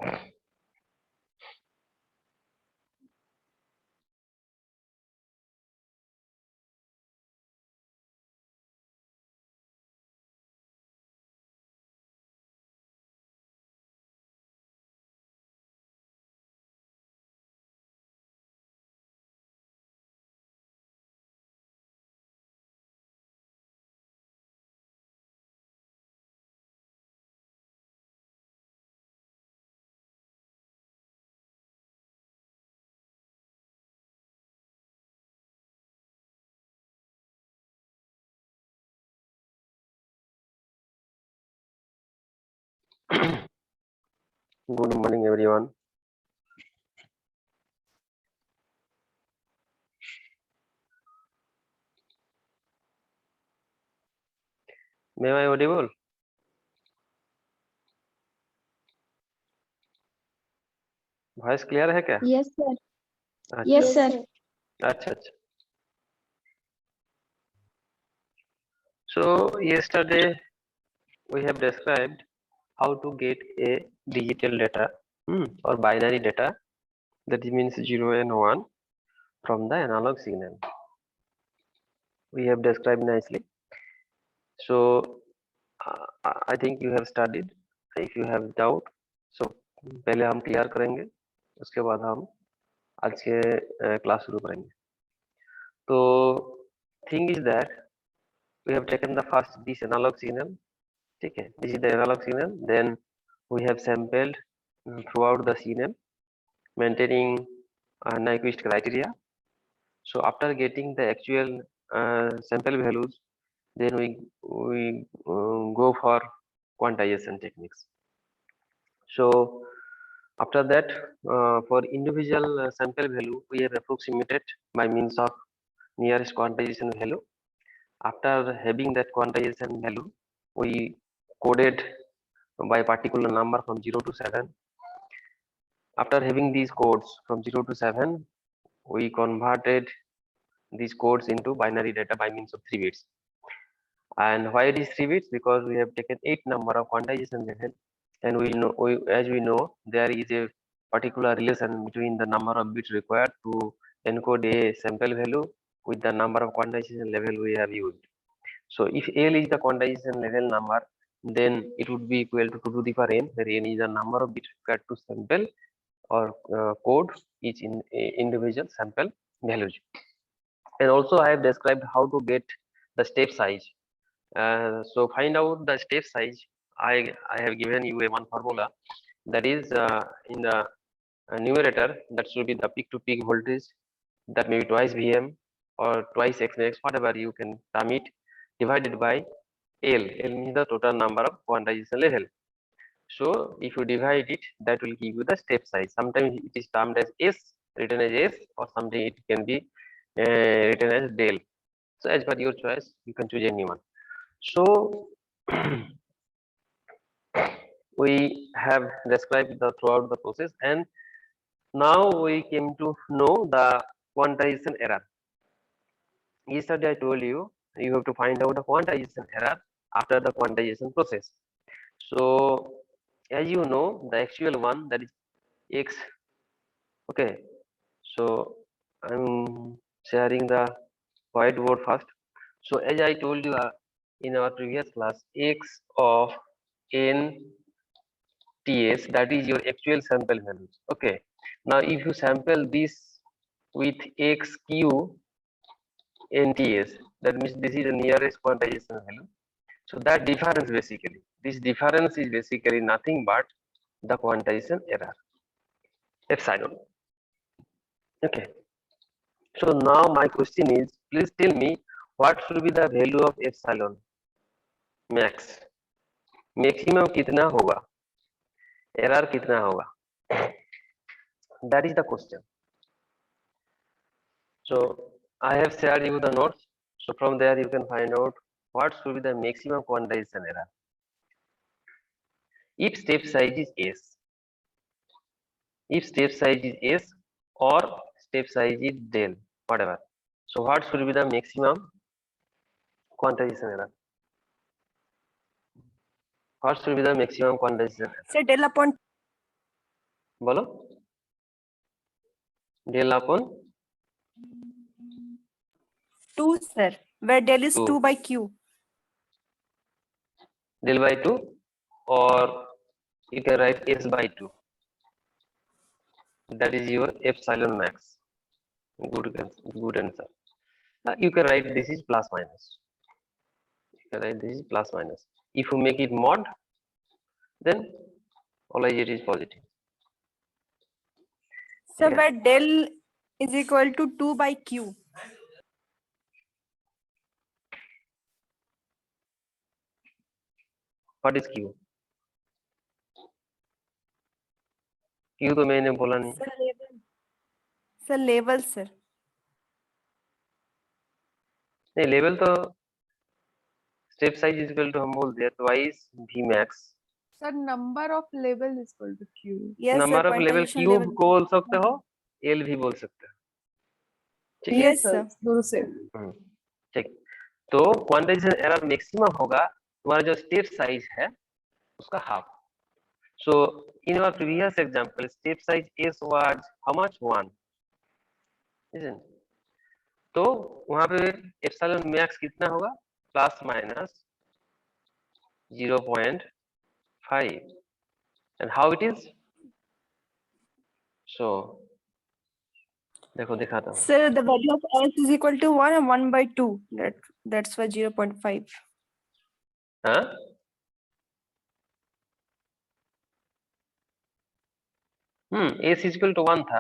Good morning, everyone. May I audible? Voice clear है क्या? Yes sir. अच्छा yes sir. अच्छा अच्छा. So yesterday we have described how to get a digital data or binary data, that means 0 and 1, from the analog signal. We have described nicely. So I think you have studied. If you have doubt, so पहले हम clear करेंगे, उसके बाद हम आज के class शुरू करेंगे. तो thing is that we have taken the first this analog signal. ठीक है, this is the analog signal. Then we have sampled throughout the signal, maintaining Nyquist criteria. So after getting the actual sample values, then we go for quantization techniques. So after that, for individual sample value, we have approximated by means of nearest quantization value. After having that quantization value, we coded by particular number from 0 to 7. After having these codes from 0 to 7, we converted these codes into binary data by means of 3 bits. And why it is 3 bits? Because we have taken 8 number of quantization level, and as we know, there is a particular relation between the number of bits required to encode a sample value with the number of quantization level we have used. So if L is the quantization level number, then it would be equal to 2 to the power n, where n is the number of bits required to sample or code each individual sample values. And also I have described how to get the step size. So find out the step size. I have given you one formula, that is in the numerator, that should be the peak to peak voltage, that may be twice Vm or twice Xmax, whatever you can term it, divided by L. L means the total number of quantization level. So if you divide it, that will give you the step size. Sometimes it is termed as S, written as S, or something it can be written as del. So as per your choice, you can choose any one. So we have described the throughout the process, and now we came to know the quantization error. Yesterday I told you have to find out the quantization error after the quantization process. So as you know, the actual one, that is X. Okay, so I'm sharing the whiteboard first. So as I told you in our previous class, X of n TS, that is your actual sample values. Okay, now if you sample this with XQ NTS, that means this is the nearest quantization value. So that difference basically, this difference is basically nothing but the quantization error, epsilon. Okay, so now my question is, please tell me what should be the value of epsilon max? Maximum कितना होगा, error कितना होगा, that is the question. So I have shared you the notes, so from there you can find out what should be the maximum quantization error if step size is s, if step size is s or step size is del, whatever. So what should be the maximum quantization error? What should be the maximum quantization error? Sir, del upon बोलो, del upon 2 sir, where del is 2, 2 by q. del by 2, or you can write s by 2. That is your epsilon max. Good answer. You can write this is plus minus. You can write this is plus minus. If you make it mod, then always it is positive. Sir, Okay. where del is equal to 2 by q. What is q? q तो मैंने बोला नहीं. Sir, level. Sir, level sir. नहीं, level तो step size is equal to हम बोल दिया twice v max. Sir, number of level is equal to Q. Yes number sir, of level quantization cube level. बोल सकते हो, एल भी बोल सकते हो. ठीक है. Yes sir. दोनों से. ठीक. तो क्वांटाइजेशन एरर मैक्सिमम होगा तुम्हारा जो स्टेप साइज है उसका half. So in our previous example step size s was how much 1, isn't? तो वहां पे एप्सिलॉन मैक्स कितना होगा, plus minus 0.5. And how it is, so देखो दिखाता हूँ. Sir, the value of s is equal to 1 and 1 by 2. That's why 0.5. हाँ, s equal to 1 था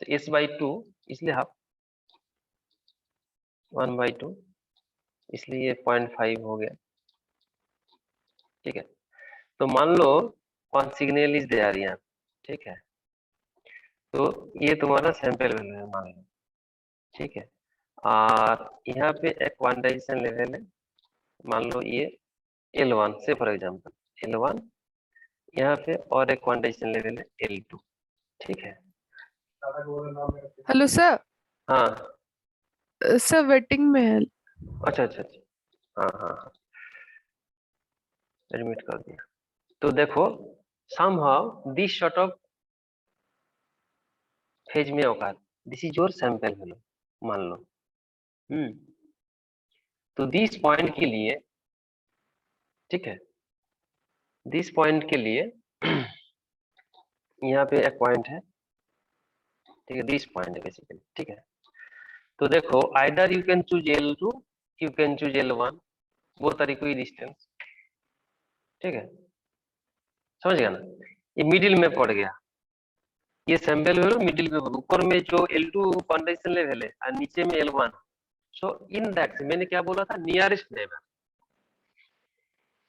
तो s बाई 2, इसलिए हाफ 1 बाई 2, इसलिए 0.5 हो गया. ठीक है. तो मान लो वन सिग्नल इज देयर यहाँ. ठीक है. तो ये तुम्हारा सैंपल वैल्यू है मान लो. ठीक है. और यहाँ पे एक क्वांटाइजेशन लेवल है, मान लो ये L1 से फॉर एग्जांपल L1, यहाँ पे और एक क्वांटाइजेशन लेवल है L2. ठीक है. Hello sir. हाँ. Sir, waiting में है. अच्छा अच्छा अच्छा. हाँ हाँ हाँ, एडमिट कर दिया. तो देखो somehow this sort of phase में होगा. This is your sample value मान लो. तो दिस पॉइंट के लिए, ठीक है, दिस पॉइंट के लिए यहाँ पे एक पॉइंट है. ठीक है, दिस पॉइंट है बेसिकली. ठीक है. तो देखो either you can choose L2, you can choose L1, वो तरीको ही डिस्टेंस. ठीक है, समझ गया ना. ये मिडिल में पड़ गया, ये सैंपल वैल्यू मिडिल में, ऊपर में जो L2 क्वांटाइजेशन लेवल है और नीचे में L1. सो इन दैट मैंने क्या बोला था, नियरेस्ट नेबर.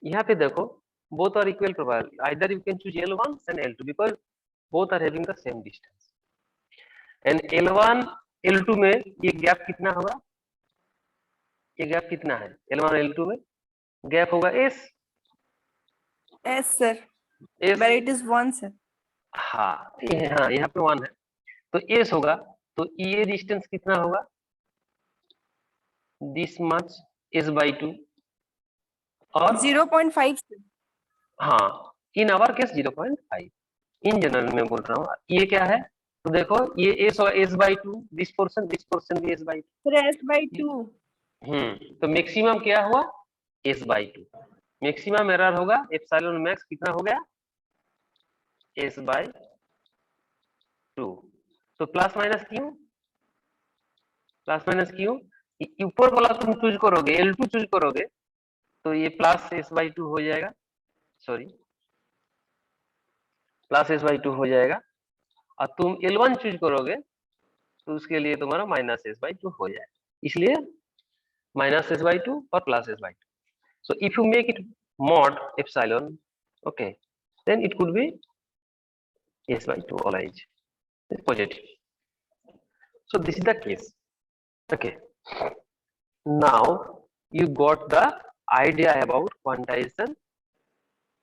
यहाँ पे देखो both are equal probability, either you can choose L1 and L2 because both are having the same distance. and L1 L2 में ये गैप कितना होगा, ये गैप कितना है L1 और L2 में, गैप होगा S. S sir, S, where it is 1 sir. हाँ यहाँ पे 1 है तो S होगा. तो ये डिस्टेंस कितना होगा, दिस मच S by 2, और 0.5 sir. हाँ in our case 0.5. In general में बोल रहा हूँ. ये क्या है, तो देखो ये S और S by 2, दिस पोर्शन भी S by 2. Sir, S by 2. तो मैक्सिमम क्या हुआ, S by 2. मैक्सिमम एरर होगा एप्सिलॉन मैक्स कितना हो गया, S by 2. तो प्लस माइनस क्यों, ऊपर वाला तुम चूज करोगे L2 चूज करोगे तो ये प्लस S by 2 हो जाएगा, सॉरी प्लस S by 2 हो जाएगा. और तुम L1 चूज करोगे तो उसके लिए तुम्हारा माइनस S by 2 हो जाएगा. इसलिए माइनस S by 2 और plus S by 2. So if you make it mod epsilon, okay, then it could be S by 2 always positive. So this is the case. Okay. Now you got the idea about quantization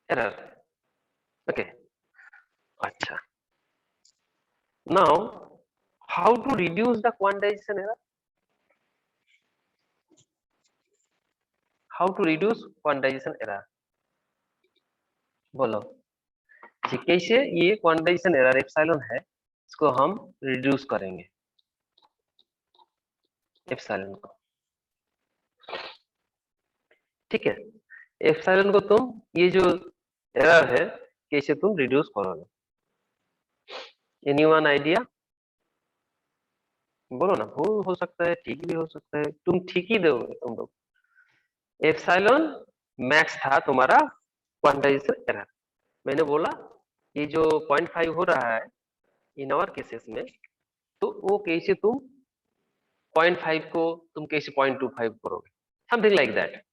error. Okay. Acha. Now how to reduce the quantization error? How to reduce quantization error? बोलो. अच्छा, कैसे ये quantization error epsilon है, इसको हम reduce करेंगे epsilon को। ठीक है, एप्सिलॉन को तुम ये जो एरर है कैसे तुम रिड्यूस करोगे? Anyone idea? बोलो ना, भूल हो सकता है, ठीक भी हो सकता है, तुम ठीक ही दोगे तुम लोग। एप्सिलॉन मैक्स था तुम्हारा क्वांटाइजेशन एरर। मैंने बोला ये जो 0.5 हो रहा है इन आवर केसेस में, तो वो कैसे तुम 0.5 को तुम कैसे 0.25 करोगे, समथिंग लाइक दैट।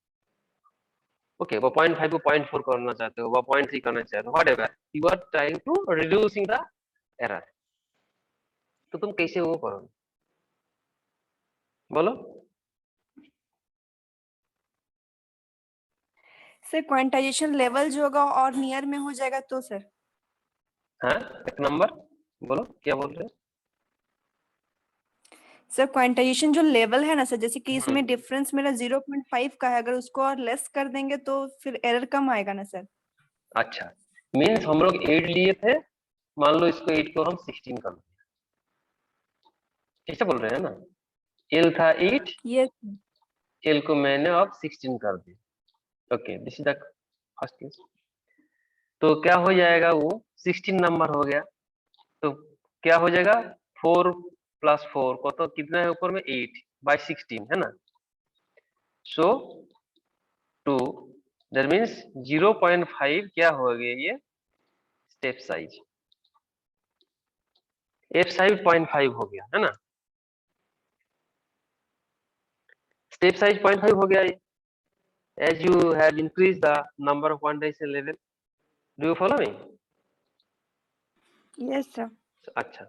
ओके, वो 0.5 को 0.4 करना चाहते हो, वो 0.3 करना चाहते हो, whatever you are trying to reducing the error, तो तुम कैसे वो करोगे बोलो? सर क्वांटाइजेशन लेवल जो होगा और नियर में हो जाएगा तो सर। हाँ, एक नंबर बोलो, क्या बोल रहे हो? सर क्वांटाइजेशन जो लेवल है ना सर, जैसे कि इसमें हम्म, डिफरेंस मेरा 0.5 का है, अगर उसको और लेस कर देंगे तो फिर एरर कम आएगा ना सर। अच्छा, मीन्स हम लोग 8 लिए थे, मान लो इसको 8 को हम 16 कर दिया, ऐसा बोल रहे हैं ना? एल था 8, ये एल को मैंने अब 16 कर दिया। Okay, this is the first case. तो क्या हो जाएगा, वो 16 नंबर हो गया, तो क्या हो जाएगा, 4 + 4 को तो कितना है ऊपर में 8 बाय 16 है ना, सो 2 दैट मीन्स 0.5 क्या हो गया, ये स्टेप साइज, एफ साइज 0.5 हो गया है ना, स्टेप साइज 0.5 हो गया। as you have increased the number of quantization level, do you follow me? Yes sir. अच्छा,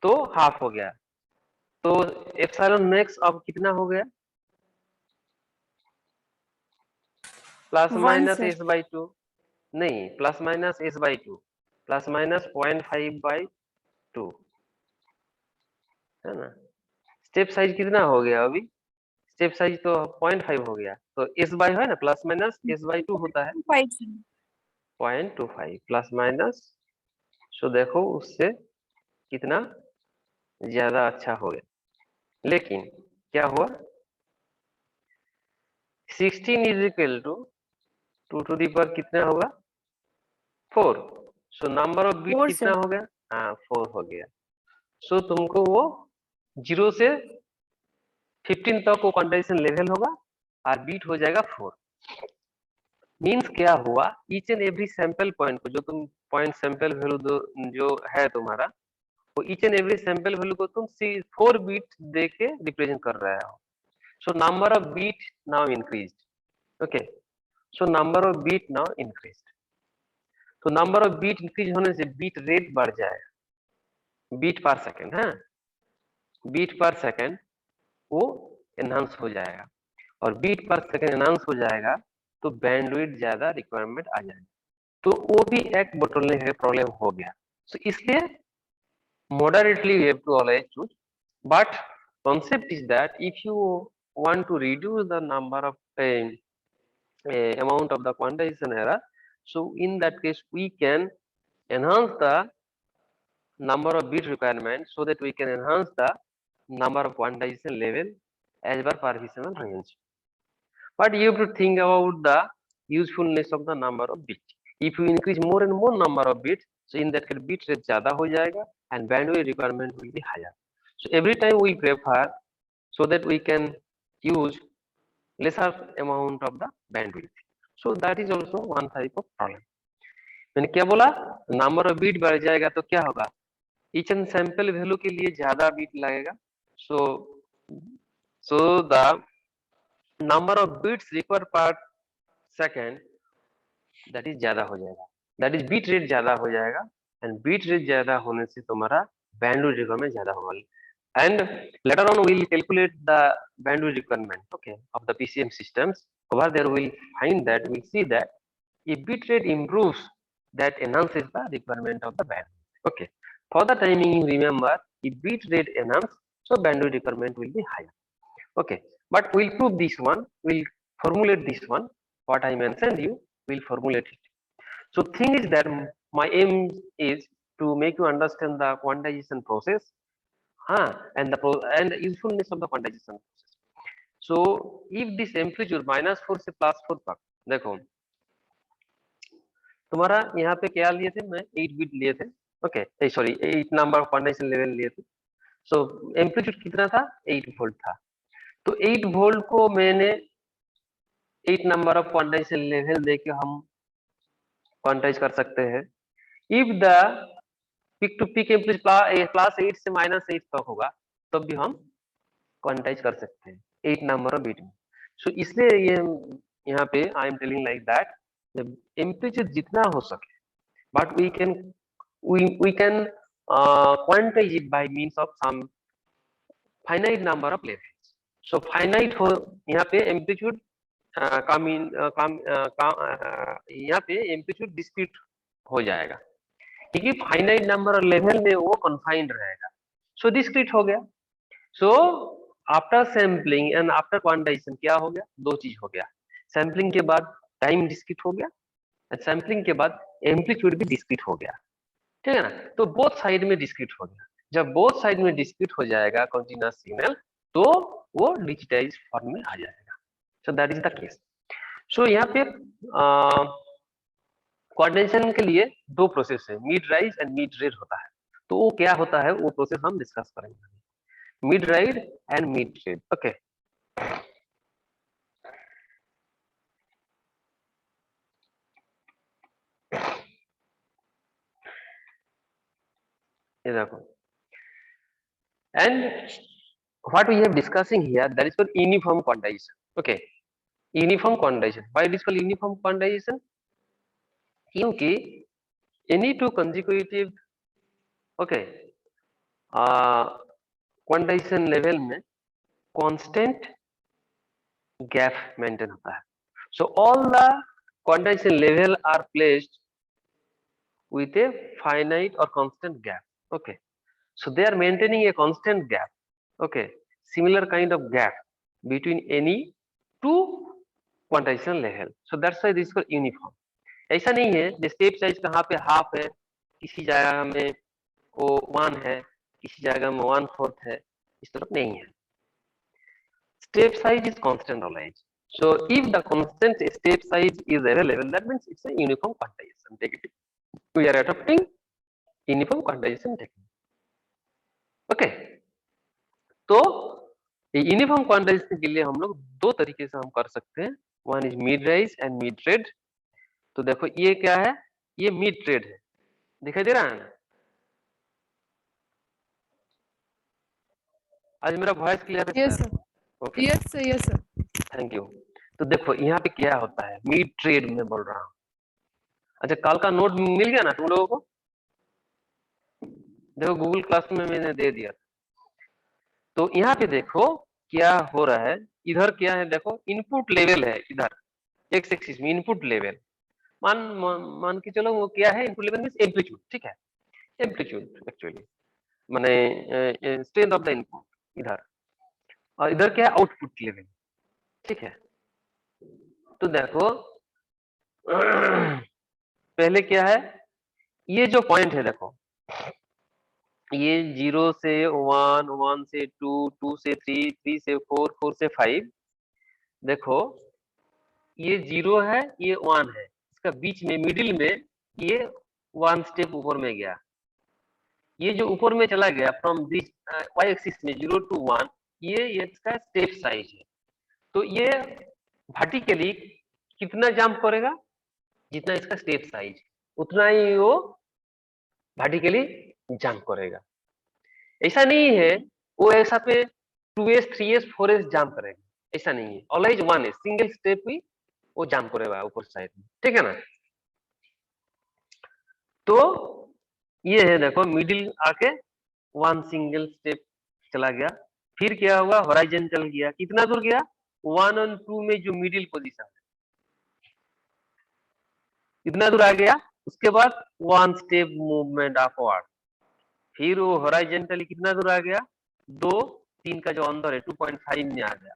तो हाफ हो गया, तो एप्सिलॉन मैक्स अब कितना हो गया, plus 1 minus sir. S by two, नहीं plus minus S by two, plus minus 0.5/2 है ना। स्टेप साइज कितना हो गया अभी, स्टेप साइज तो 0.5 हो गया, तो एस बाई है ना, plus minus S by to होता है 5 सर। 0.25 प्लस माइनस, सो देखो उससे कितना ज्यादा अच्छा हो गया। लेकिन क्या हुआ, 16 is equal to 2 to the power कितना होगा 4, सो नंबर ऑफ बीट 4 कितना सर। हो गया, हाँ 4 हो गया। सो तुमको वो 0 से 15 तक वो क्वांटाइजेशन लेवल होगा और बीट हो जाएगा 4। मीन्स क्या हुआ, each and every sample point को, जो तुम पॉइंट सैंपल वैल्यू जो है तुम्हारा, वो each and every sample value को तुम 4 बीट दे के रिप्रेजेंट कर रहे हो। So number of beat now increased. Okay, so number of beat now increased, तो नंबर ऑफ बीट इंक्रीज होने से बीट रेट बढ़ जाएगा, बीट पर सेकंड है, बीट पर सेकंड वो एनहांस हो जाएगा, और बीट पर सेकंड एनहांस हो जाएगा तो बैंडविड्थ ज्यादा रिक्वायरमेंट आ जाएगी, तो वो भी एक बोटलनेक प्रॉब्लम हो गया। सो इसलिए moderately we have to always choose, but concept is that if you want to reduce the number of amount of the quantization error, so in that case we can enhance the number of bit requirement so that we can enhance the number of quantization level as per permissional range. But you have to think about the usefulness of the number of bits. If you increase more and more number of bits, so in that case bit rate ज़्यादा हो जाएगा and bandwidth requirement will be higher. So every time we prefer so that we can use lesser amount of the bandwidth. So that is also one type of problem. मैंने क्या बोला, number of beat बढ़ जाएगा तो क्या होगा, each and sample value के लिए ज्यादा बीट लगेगा, so the number of beats require per second that is ज्यादा हो जाएगा, दैट इज बीट रेट ज्यादा हो जाएगा, एंड बीट रेट ज्यादा होने से तुम्हारा बैंडविड्थ रिक्वायरमेंट ज्यादा होगा। And later on we'll calculate the bandwidth requirement, okay, of the PCM systems. Over there we'll find that, we'll see that if bit rate improves, that enhances the requirement of the bandwidth. Okay, for the timing you remember, if bit rate enhance, so bandwidth requirement will be higher. Okay, but we'll prove this one, we'll formulate this one, what I mentioned you, we'll formulate it. So thing is that my aim is to make you understand the quantization process, and the usefulness of the quantization process. So if this amplitude -4 से +4 तक, देखो तुम्हारा यहाँ पे क्या लिए थे, मैं 8 बिट लिए थे, okay sorry 8 number of quantization level लिए थे। सो एम्पलीट्यूड कितना था, 8 वोल्ट था। तो 8 वोल्ट को मैंने 8 नंबर ऑफ क्वांटाइजेशन लेवल देके हम क्वांटाइज कर सकते हैं। If the peak to peak amplitude +8 से -8 तक होगा तब भी हम क्वांटाइज कर सकते हैं 8 नंबर ऑफ बिट में। सो इसलिए ये यहाँ पे I am telling like that amplitude जितना हो सके, but we can quantize it by means of some finite number of levels. So finite हो यहाँ पे amplitude यहाँ पे amplitude discrete हो जाएगा, क्योंकि finite number of level में वो confined रहेगा, so discrete हो गया। So after sampling and after quantization क्या हो गया, दो चीज हो गया, sampling के बाद time discrete हो गया, sampling के बाद amplitude भी discrete हो गया, ठीक है ना। तो बोथ साइड में डिस्क्रीट हो गया। जब बोथ साइड में डिस्क्रीट हो जाएगा कंटीन्यूअस सिग्नल, तो वो डिजिटाइज फॉर्म में आ जाएगा। So that is the case. So यहाँ पे कोऑर्डिनेशन के लिए दो प्रोसेस है, mid rise and mid tread होता है। तो वो क्या होता है, वो प्रोसेस हम डिस्कस करेंगे, mid rise and mid red. Okay, ये देखो, and what we have discussing here, that is called uniform quantization. Okay, uniform quantization. Why it is called uniform quantization? क्योंकि any two consecutive quantization level में constant gap maintain होता है। So all the quantization level are placed with a finite or constant gap. Okay, so they are maintaining a constant gap. Okay, similar kind of gap between any two quantization level. So that's why this is called uniform. ऐसा नहीं है step size कहाँ पे half है, किसी जगह में वो 1 है, किसी जगह में 1/4 है, इस तरफ नहीं है। Step size is constant always. So if the constant step size is available, that means it's a uniform quantization technique. We are adopting uniform quantization technique. Okay, तो यूनिफॉर्म क्वांटाइजेशन के लिए हम लोग दो तरीके से हम कर सकते हैं, one is mid rise and mid red. तो देखो ये क्या है, ये मिड रेड है, दिखाई दे रहा है ना? आज मेरा वॉइस क्लियर है? Yes, sir. Okay, Yes, sir. Yes, sir. Thank you. तो देखो यहाँ पे क्या होता है, मिड ट्रेड में बोल रहा हूँ। अच्छा, कल का नोट मिल गया ना तुम लोगों को? देखो गूगल क्लास में मैंने दे दिया। तो यहाँ पे देखो क्या हो रहा है, इधर क्या है, देखो इनपुट लेवल है, इधर एक्स एक्सिस में इनपुट लेवल, मान के चलो वो क्या है, इनपुट लेवल मींस एम्पलीट्यूड, ठीक है, एम्पलीट्यूड एक्चुअली माने स्ट्रेंथ ऑफ द इनपुट इधर, और इधर क्या है, आउटपुट लेवल, ठीक है। तो देखो पहले क्या है, ये जो पॉइंट है देखो, ये 0 से 1, 1 से 2, 2 से 3, 3 से 4, 4 से 5, देखो ये 0 है, ये 1 है, इसका बीच में मिडिल में ये 1 स्टेप ऊपर में गया, ये जो ऊपर में चला गया फ्रॉम दिस वाई एक्सिस में 0 to 1, ये इसका स्टेप साइज है। तो ये वर्टिकली कितना जंप करेगा, जितना इसका स्टेप साइज उतना ही वो वर्टिकली जंप करेगा। ऐसा नहीं है वो ऐसा पे 2s 3s 4s जंप करेगा, ऐसा नहीं है, ऑलवेज 1 है, सिंगल स्टेप ही वो जंप करेगा ऊपर साइड में, ठीक है ना। तो ये है देखो मिडिल आके 1 सिंगल स्टेप चला गया, फिर क्या हुआ, हॉराइजॉन्टल गया, कितना दूर गया, 1 और 2 में जो मिडिल पोजीशन है इतना दूर आ गया, उसके बाद 1 स्टेप मूवमेंट अपवर्ड, फिर वो हॉराइजॉन्टली कितना दूर आ गया, 2 3 का जो अंदर है 2.5 में आ गया,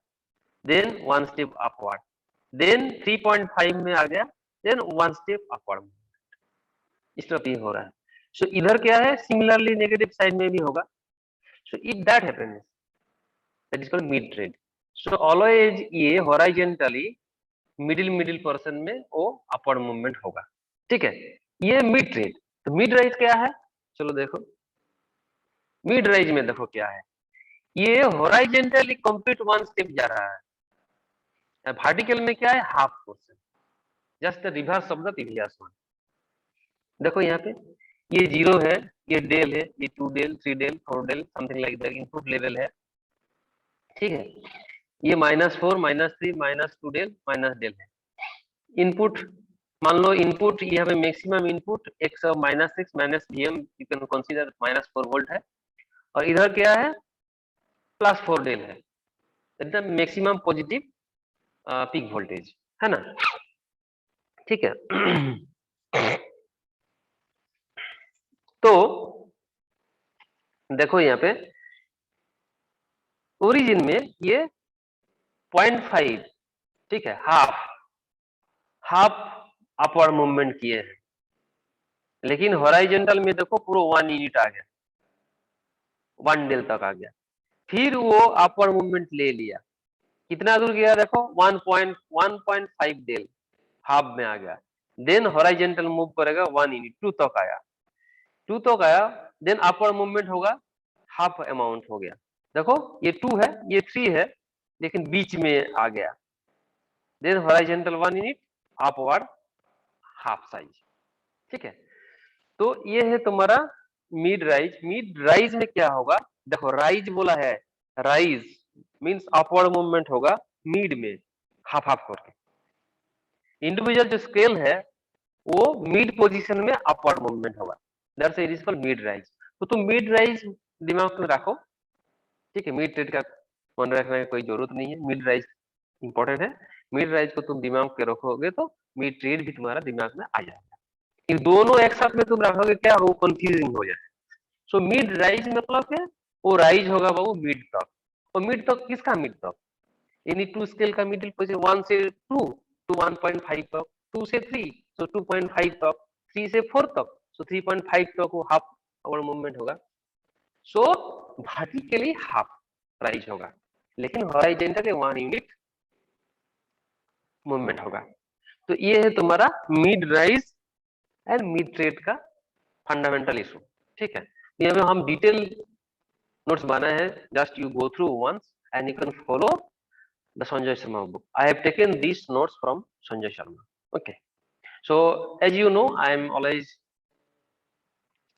देन 1 स्टेप अपवर्ड, देन 3.5 में आ गया, देन 1 स्टेप अपवर्ड। इस तरफ ये हो रहा है। सो इधर क्या है, सिमिलरली नेगेटिव साइड में भी होगा। So if that happens that is called mid trade. So always ये हॉरिजॉन्टली मिडिल पोर्शन में वो अपवर्ड मूवमेंट होगा, ठीक है। ये मिड ट्रेड। तो मिड राइज क्या है, चलो देखो मिड राइज में देखो क्या है, ये हॉरिजॉन्टली कंप्लीट वन स्टेप जा रहा है, वर्टिकल में क्या है, half portion, just the reverse of the previous one. देखो यहाँ पे ये 0 है, ये डेल है, ये 2 del 3 del 4 del something like that input level है, ठीक है। ये -4 -3 -2 डेल डेल है इनपुट। मान लो इनपुट यहाँ पे maximum input x -6 -vm you can consider -4 volt है, और इधर क्या है +4 डेल है, एकदम मैक्सिमम पॉजिटिव पीक वोल्टेज है ना, ठीक है। तो देखो यहाँ पे ओरिजिन में ये 0.5, ठीक है, हाफ अपवर्ड मूवमेंट किए हैं, लेकिन हॉरिजॉन्टल में देखो पूरा 1 यूनिट आ गया, 1 डेल तक आ गया, फिर वो अपवर्ड मूवमेंट ले लिया, कितना दूर गया देखो 1.5 डेल, हाफ में आ गया, देन हॉरिजॉन्टल मूव करेगा 1 यूनिट 2 तक आया, 2 तक आया, देन अपवर्ड मूवमेंट होगा, हाफ अमाउंट हो गया। देखो ये 2 है, ये 3 है, लेकिन बीच में आ गया, then horizontal 1 unit, upward half size, ठीक है। तो ये है तुम्हारा मिड राइज। मिड राइज में क्या होगा, देखो राइज बोला है, राइज मींस अपवर्ड मूवमेंट होगा मिड में, हाफ करके। इंडिविजुअल जो स्केल है वो मिड पोजीशन में अपवर्ड मूवमेंट होगा, that's it is called mid rise. तो तुम मिड राइज दिमाग में रखो, ठीक है। मिड ट्रेड का मन रखने की कोई जरूरत नहीं है, मिड राइज इंपॉर्टेंट है। मिड राइज को तुम दिमाग में रखोगे तो मिड ट्रेड भी तुम्हारा दिमाग में आ जाएगा। इन दोनों एक साथ में तुम रखोगे क्या, वो कंफ्यूजिंग हो जाए। सो मिड राइज मतलब क्या, वो राइज होगा बाबू मिड तक। और मिड तक किसका मिड तक, यानी 2 स्केल का मिडिल पोजीशन, 1 से 2 टू 1.5 तक, 2 से 3 सो 2.5 तक, 3 से 4 तक सो 3.5 तक वो हाफ आवर मूवमेंट होगा। सो वर्टिकली हाफ राइज होगा, लेकिन हॉरिजॉन्टल के 1 यूनिट मूवमेंट होगा। तो ये है तुम्हारा mid rise and mid trade का फंडामेंटल इशू, ठीक है। यहाँ पे हम डिटेल नोट्स बनाए हैं, just you go through once and you can follow the Sanjay Sharma book. I have taken these notes from Sanjay Sharma, okay। So as you know, I am always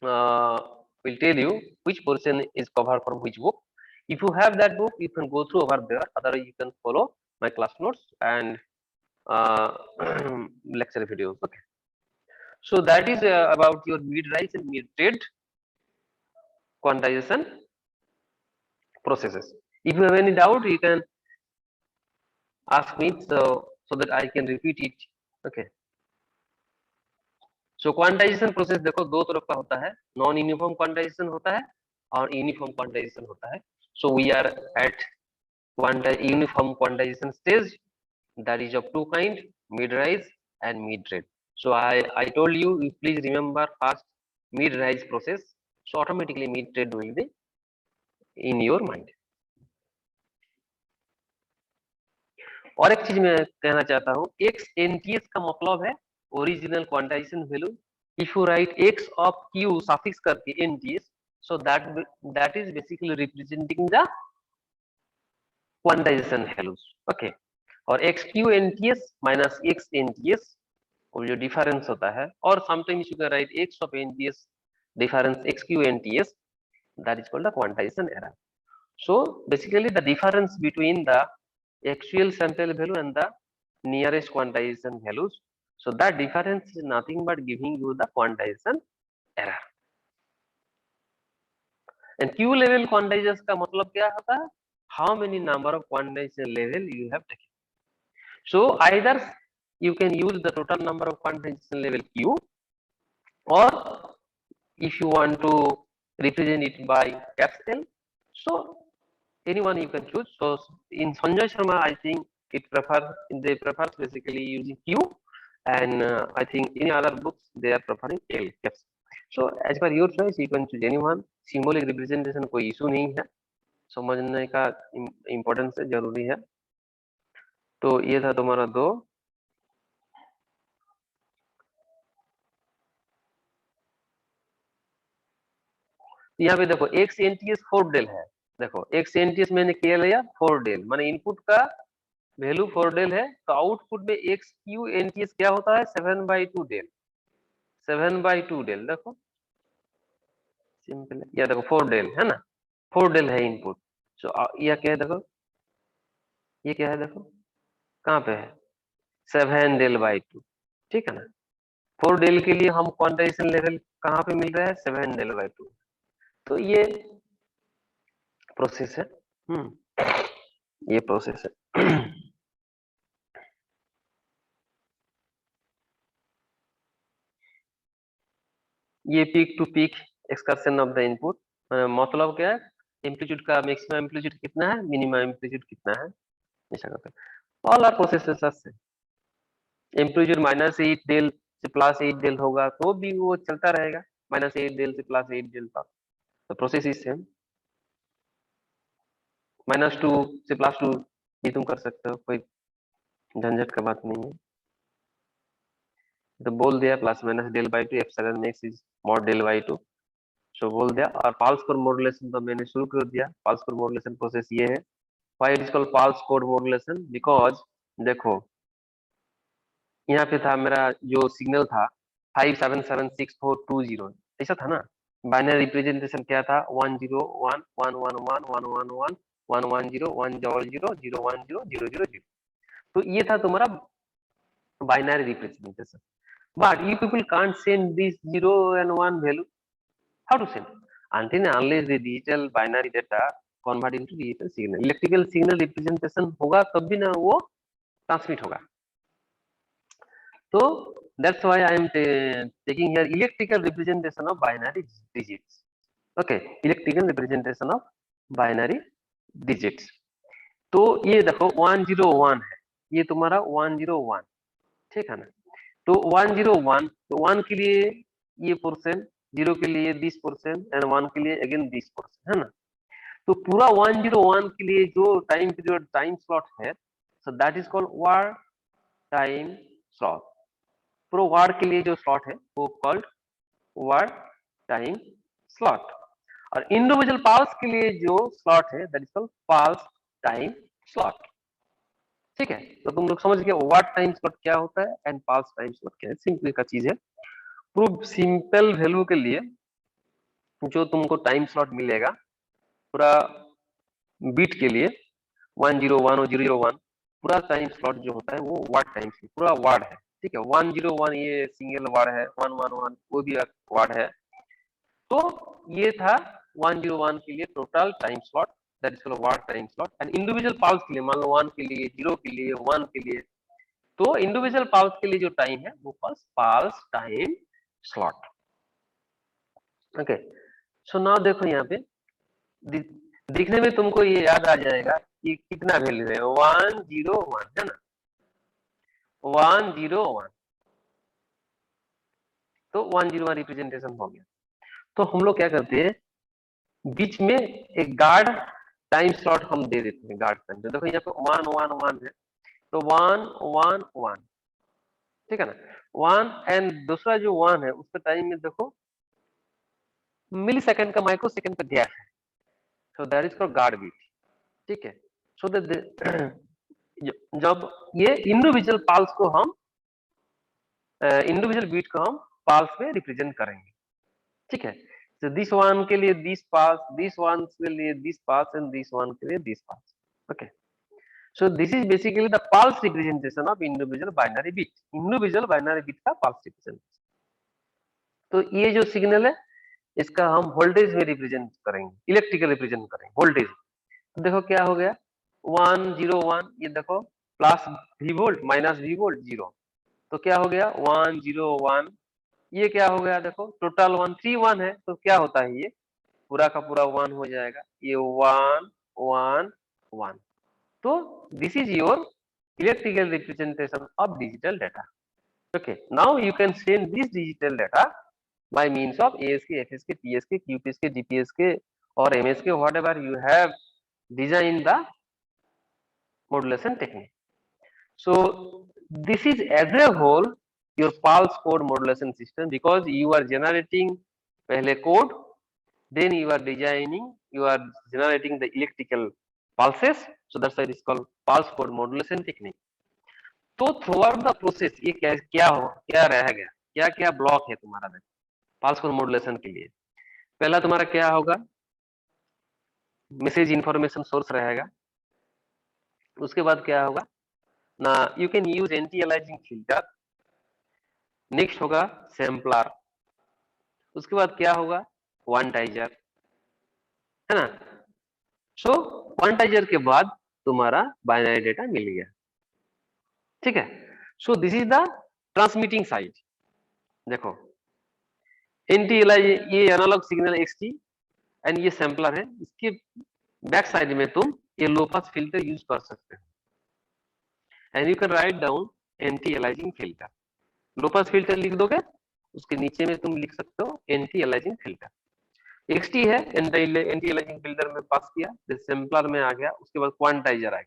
will tell you which portion is covered from which book. If you have that book, you can go through over there, otherwise you can follow my class notes and lecture videos, okay। So that is about your mid rise and mid trade quantization processes. If you have any doubt, you can ask me so that I can repeat it, okay। So quantization process देखो दो तरफ का होता है, non uniform quantization होता है और uniform quantization होता है। So we are at uniform quantization stage, that is of two kind, mid rise and mid trade. So I told you, please remember first mid rise process, so automatically mid trade will be in your mind। और एक चीज मैं कहना चाहता हूँ, x NTS का मतलब है original quantization value. If you right x of q suffix करके NTS, so that is basically representing the quantization values, okay। और XQ NTS minus X NTS वो जो डिफरेंस होता है, और sometimes you can right x of NTS difference XQ NTS, that is called the quantization error। So basically the difference between the actual sample value and the nearest quantization values, so that difference is nothing but giving you the quantization error। and Q level quantization का मतलब क्या होता है, how many number of quantization level you have taken। so either you can use the total number of quantization level Q, or if you want to represent it by caps L, so anyone you can choose। So in Sanjay Sharma, I think they prefer basically using Q, and I think in other books they are preferring L caps. So as per your choice you can choose anyone. Symbolic representation कोई issue नहीं है, समझने का importance जरूरी है। तो ये था तुम्हारा 2। यहाँ पे देखो एक्स एनटीएस 4 डेल है। देखो एक्स एनटीएस मैंने क्या लिया 4 डेल, माने इनपुट का वैल्यू 4 डेल है, तो आउटपुट में एक्स क्यू एनटीएस क्या होता है 7/2 डेल। 7/2 डेल देखो सिंपल है। या देखो 4 डेल है ना, 4 डेल है इनपुट। सो यह क्या है देखो, ये क्या है देखो कहाँ पे है 7 डेल बाई 2, ठीक है ना। 4 डेल के लिए हम क्वांटाइजेशन लेवल कहाँ पे मिल रहा है 7 डेल बाई 2। तो ये प्रोसेस है, ये प्रोसेस है। ये peak to peak excursion of the input, मतलब क्या है एम्पलीट्यूड का मैक्सिमम एम्पलीट्यूड कितना है, मिनिमम एम्पलीट्यूड कितना है, ऐसा करते हैं। ऑल आर प्रोसेसेस से एम्पलीट्यूड -8 डेल से +8 डेल होगा तो भी वो चलता रहेगा, -8 डेल से +8 डेल तक। तो प्रोसेस इज सेम। -2 से +2 भी तुम कर सकते हो, कोई झंझट का बात नहीं है। तो बोल दिया +- del by 2 epsilon max is mod del by 2, so बोल दिया। और पाल्स कोड मॉड्यूलेशन तो मैंने शुरू कर दिया। पाल्स कोड मॉड्यूलेशन प्रोसेस ये है। Why it is called pulse code modulation, because देखो यहाँ पे था मेरा जो सिग्नल था 5776420 ऐसा था ना। बाइनरी रिप्रेजेंटेशन क्या था 101 111 111 110 100 010 000। तो ये था तुम्हारा binary representation. But you people can't send this 0 and 1 value. How to send? Until and unless the digital binary data convert into digital signal. Electrical signal representation होगा तब भी ना वो transmit होगा। So that's why I am taking here electrical representation of binary digits. Okay, electrical representation of binary digits. तो ये देखो 101 है, ये तुम्हारा 101, ठीक है ना। तो 101, तो 1 के लिए ये पोर्शन, 0 के लिए 20% एंड 1 के लिए अगेन 20%, है ना। तो पूरा 101 के लिए जो टाइम पीरियड टाइम स्लॉट है, so that is called word time slot. पूरा वार के लिए जो स्लॉट है वो कॉल्ड वार टाइम स्लॉट। और इंडिविजुअल पाल्स के लिए जो स्लॉट है that is called pulse time slot. ठीक है, तो तुम लोग समझ गए वाट टाइम स्लॉट क्या होता है एंड पाल्स टाइम स्लॉट क्या है। सिंपल का चीज है। प्रूफ सिंपल वैल्यू के लिए जो तुमको टाइम स्लॉट मिलेगा पूरा बीट के लिए 101 और 001 पूरा टाइम स्लॉट जो होता है वो वाट टाइम पूरा वार्ड है। ठीक है, 101 ये सिंगल वार्ड है, 111 वो भी वार्ड है। तो ये था 101 के लिए total time slot that is called word time slot. And individual pulse के लिए मान लो 1 के लिए 0 के लिए 1 के लिए, तो इंडिविजुअल पाल्स के लिए जो टाइम है वो pulse time slot. Okay, so now देखो यहाँ पे दिखने में तुमको ये याद आ जाएगा कि कितना वैल्यू है 101 है ना, 101। तो 101 रिप्रेजेंटेशन हो गया। तो हम लोग क्या करते हैं बीच में एक गार्ड टाइम स्लॉट हम दे देते हैं। गार्ड टाइम देखो यहाँ पे 111 है तो 111, ठीक है ना। 1 एंड दूसरा जो 1 है उसका टाइम में देखो मिली सेकेंड का माइक्रो सेकेंड का गैप है, so that is called guard beat. ठीक है, सो जब ये इंडिविजुअल पाल्स को हम इंडिविजुअल बीट को हम पाल्स में रिप्रेजेंट करेंगे। ठीक है, तो दिस वन के लिए दिस पाल्स, दिस वन के लिए this pulse and this one के लिए this pulse. Okay, so this is basically the pulse representation of individual binary bit. Individual binary bit का पाल्स रिप्रेजेंटेशन। तो ये जो सिग्नल है इसका हम वोल्टेज में रिप्रेजेंट करेंगे, इलेक्ट्रिकल रिप्रेजेंट करेंगे वोल्टेज। तो देखो क्या हो गया 101, ये देखो plus V volt minus V volt 0, तो क्या हो गया 101। ये क्या हो गया देखो टोटल 131 है, तो क्या होता है ये पूरा का पूरा 1 हो जाएगा, ये 1 1 1। तो this is your electrical representation of digital data. Okay, now you can send this digital data by means of ASK, FSK, PSK, QPSK, GPSK or MSK, whatever you have designed the modulation technique. So this is as a whole your pulse code modulation system, because you are generating pehle code, then you are designing, you are generating the electrical pulses. So that's why it is called pulse code modulation technique. तो through out the process ये क्या रह गया, क्या क्या block है तुम्हारा pulse code modulation के लिए। पहला तुम्हारा क्या होगा, मैसेज इंफॉर्मेशन सोर्स रहेगा। उसके बाद क्या होगा ना, you can use anti aliasing filter. Next होगा सैम्पलर। उसके बाद क्या होगा, क्वांटाइजर, है ना। सो क्वांटाइजर के बाद तुम्हारा बाइनरी डेटा मिल गया, ठीक है। सो this is the transmitting side. देखो एंटी अलाइज ये एनालॉग सिग्नल एक्सटी एंड ये सैम्पलर है, इसके बैक साइड में तुम ये लो पास फिल्टर यूज कर सकते हो। And you can write down anti aliasing filter. Low pass filter लिख दोगे, उसके नीचे में तुम लिख सकते हो एंटी अलाइजिंग फिल्टर। एक्सटी है, एंटी अलाइजिंग फिल्टर में पास किया, सैम्पलर में आ गया। उसके बाद क्वांटाइजर आ गया।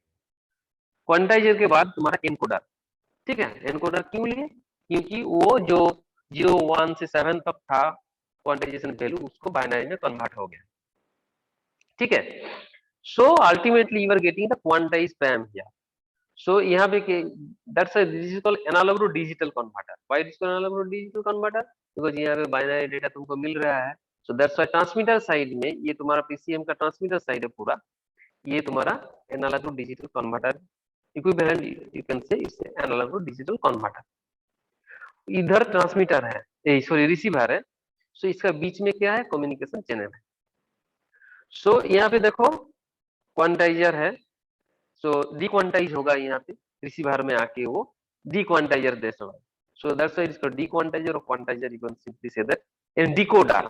क्वांटाइजर के बाद तुम्हारा एनकोडर, ठीक है। एनकोडर क्यों लिए, क्योंकि वो जो 0 1 से 7 तक था क्वांटाइजेशन वैल्यू, उसको बाइनरी में कन्वर्ट हो गया, ठीक है। So ultimately you are getting the quantize PAM here. So यहाँ पे that's this is called analog to digital converter. Why it is called analog to digital converter, because यहाँ पे बाइनरी डेटा तुमको मिल रहा है। So that's why transmitter side में ये तुम्हारा पीसीएम का ट्रांसमीटर साइड है पूरा, ये तुम्हारा analogue to digital converter equivalent, you can say it's analogue to digital converter. इधर ट्रांसमीटर है, सॉरी रिसीवर है। सो इसका बीच में क्या है, कम्युनिकेशन चैनल है। सो यहाँ पे देखो क्वांटाइजर है, सो डिक्वांटाइज होगा यहाँ पे रिसीवर में आके, वो डिक्वांटाइजर देश होगा। सो दैट्स व्हाई इसको डिक्वांटाइजर और quantizer you can simply say that. And decoder,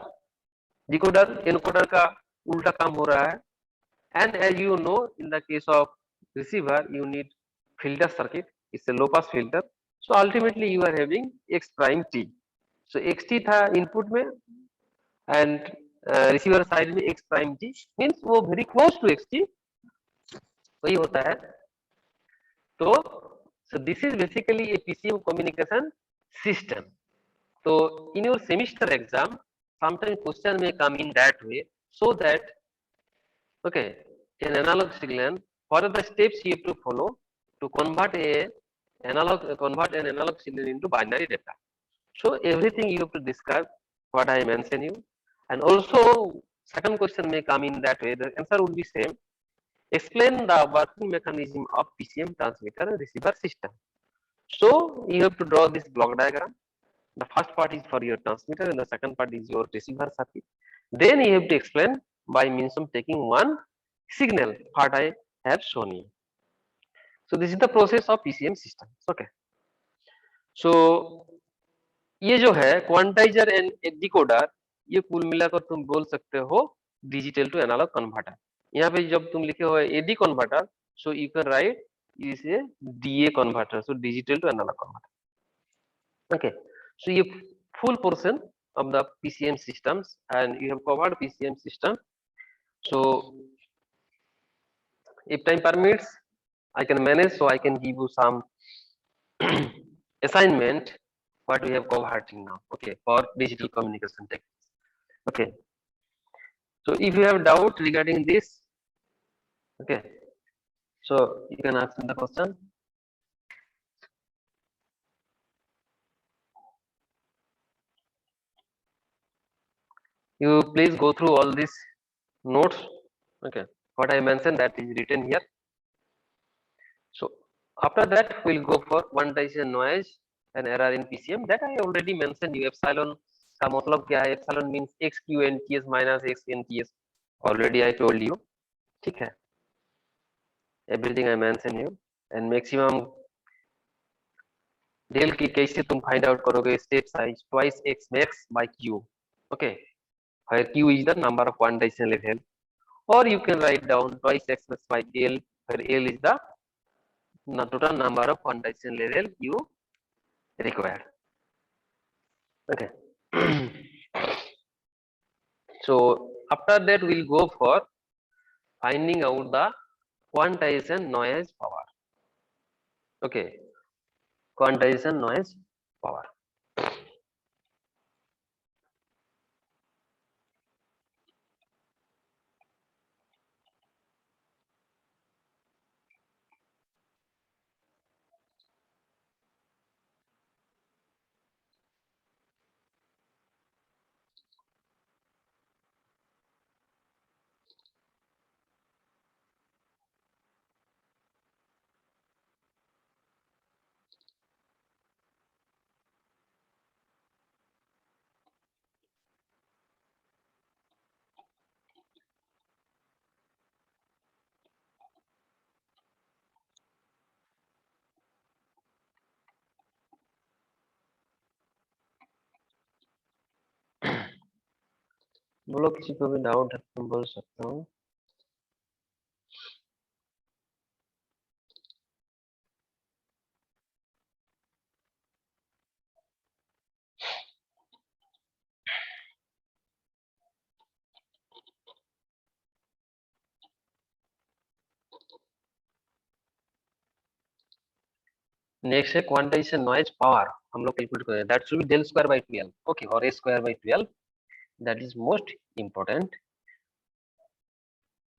decoder encoder का उल्टा काम हो रहा है। And as you know in the case of receiver you need filter circuit, it's a low pass filter. So ultimately you are having x prime t. So xt था input में and receiver side में x prime t, means वो very close to xt, वही होता है। तो so this is basically a PCM communication system. So in your semester exam sometimes question may come in that way, so that okay, an analog signal, what are the steps you have to follow to convert an analog signal into binary data. So everything you have to describe what I mentioned you, and also second question may come in that way. The answer would be same. Explain the working mechanism of PCM transmitter and receiver system. So you have to draw this block diagram. The first part is for your transmitter and the second part is your receiver circuit. Then you have to explain by means of taking one signal, what I have shown you. So this is the process of PCM system. Okay. So ये जो है क्वांटाइजर and decoder, ये कुल मिलाकर तुम बोल सकते हो डिजिटल टू एनालॉग कन्वर्टर। यहाँ पे जब तुम लिखे हो AD converter, so you can write is a DA converter, so digital to analog converter. Okay, so ये full portion of the PCM systems, and you have covered PCM system. So if time permits, I can manage, so I can give you some assignment what we have covered now, okay, for digital communication techniques. Okay, so if you have doubt regarding this, okay, so you can ask me the question. You please go through all these notes, okay, what I mentioned that is written here. So after that we'll go for quantization noise and error in PCM, that I already mentioned you. Epsilon का मतलब क्या है, epsilon means x q n t s minus x n t s, already I told you, ठीक है, everything I mentioned you. And maximum del की कैसे तुम find out करोगे, step size twice x max by q, okay, where q is the number of quantization level, or you can write down twice x max by l, where l is the total number of quantization level you required. Okay. So after that we'll go for finding out the quantization noise power. Okay, quantization noise power. बोलो किसी को भी doubt है तो बोल सकता हूँ. Next है क्वांटाइजेशन नॉइज पावर. हम लोग कैलकुलेट करें. That should be del square by 12. Okay, और a square by 12. That is most important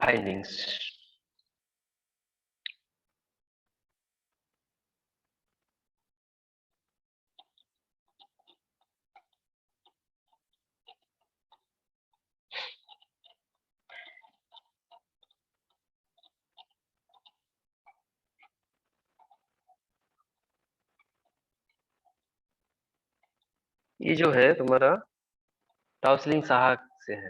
findings. ये जो है तुम्हारा टाउसलिंग साहा से है.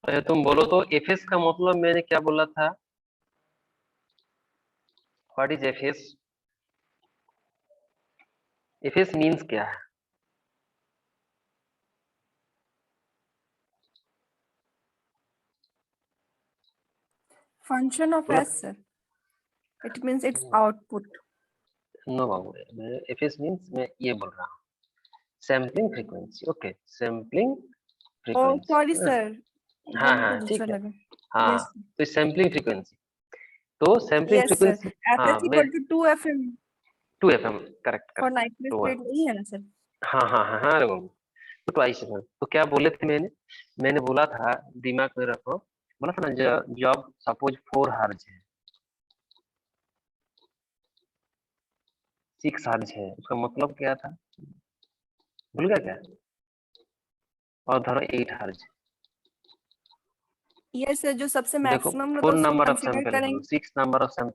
अच्छा तुम बोलो तो एफएस का मतलब मैंने क्या बोला था. What is FS? FS means क्या है? Function of बोला. S, sir. It means its output. No बाबू, एफएस मींस मैं ये बोल रहा हूँ. Sampling frequency. Okay, sampling Oh, frequency. sorry, sir. हाँ मुझे हाँ दूसरा ठीक है. लगा. हाँ, Yes, तो सैम्पलिंग फ्रीक्वेंसी. तो sampling yes, sir. Frequency. F हाँ, is मैं equal to 2 FM 2 FM. Correct for correct. Nyquist 2 rate नहीं है ना सर? हाँ हाँ हाँ हाँ बाबू. तो ट्वाइस FM. तो क्या बोले थे मैंने बोला था, दिमाग में रखो. बोला था ना, जब सपोज 4 हर्ज है, 6 हर्ज है, उसका मतलब क्या था? भूल गया क्या? और धरो 8 हर्ज. Yes, sir. जो सबसे देखो maximum होता 4 है उसको नंबर ऑफ consider सैंपल, करेंगे. 6 नंबर ऑफ सैंपल